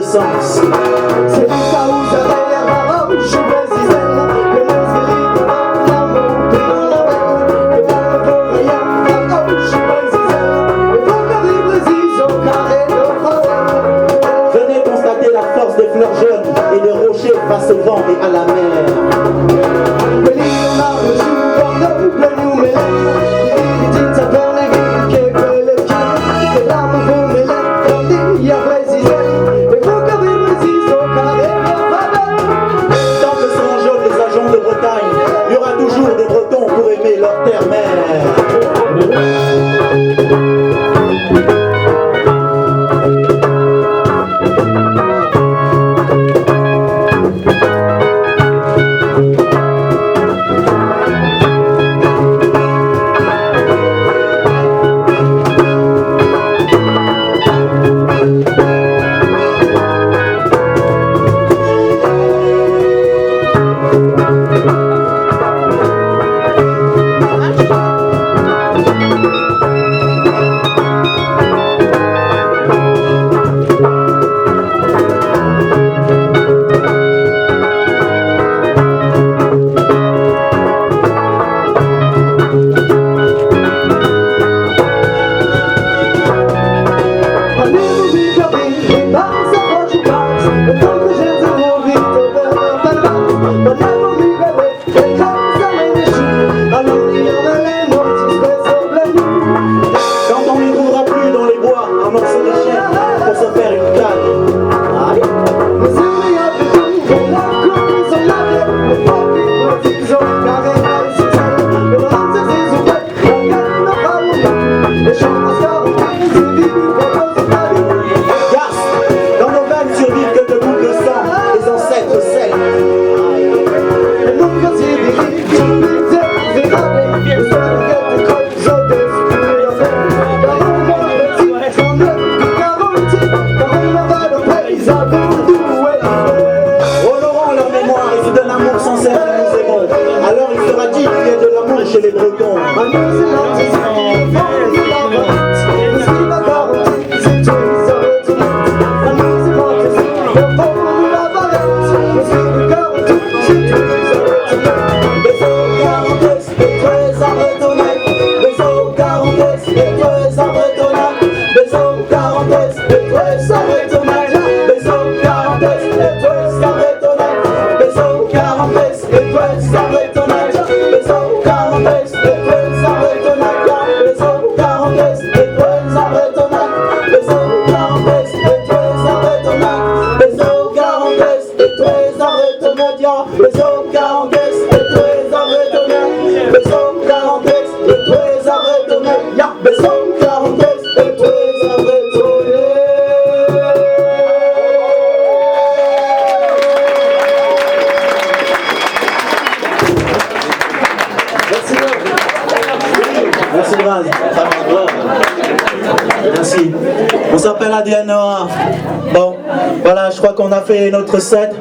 sens. C'est ça où ça derrière la roche, je précise que mes élites dans l'amour de mon label, que dans le rien, la roche, je précise et pour que les plaisirs sont carrés de forêt. Venez constater la force des fleurs jeunes et des rochers face au vent et à la mer. Le lion a le jour comme le bleu nous mêle, les petites saveurs, les villes qui veulent le pied, les larmes vont mêler comme il y a précisé, et pour que les plaisirs sont carrés de forêt. Tant que seront jaunes les agents de Bretagne, il y aura toujours des Bretons pour aimer leur terre-mère. Merci. On s'appelle ADN Noir. Bon, voilà, je crois qu'on a fait notre set.